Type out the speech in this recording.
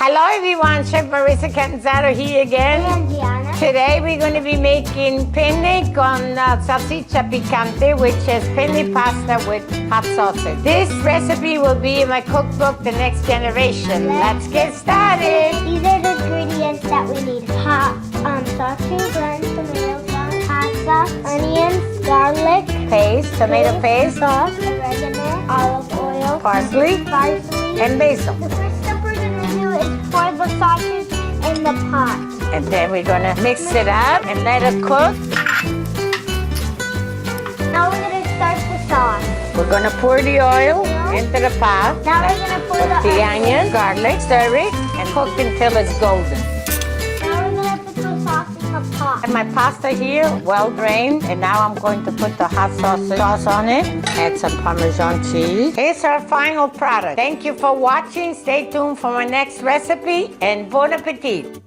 Hello everyone, Chef Marisa Catanzaro here again. And Gianna. Today we're going to be making penne con salsiccia piccante, which is penne pasta with hot sausage. This recipe will be in my cookbook, The Next Generation. Let's get started. These are the ingredients that we need. Hot sausage, blend, tomato sauce, pasta, onions, garlic, Paste, tomato paste, sauce, oregano, olive oil, parsley, and basil. The first step we're going to do is pour the sausage in the pot. And then we're going to mix it up and let it cook. Now we're going to start the sauce. We're going to pour the oil into the pot. Now we're going to pour The onion, garlic, stir it, and cook until it's golden. Now we're going to put the sauce in the pot. And my pasta here, well drained, and now I'm going to put the hot sauce on it. Add some Parmesan cheese. Here's our final product. Thank you for watching. Stay tuned for my next recipe, and bon appetit.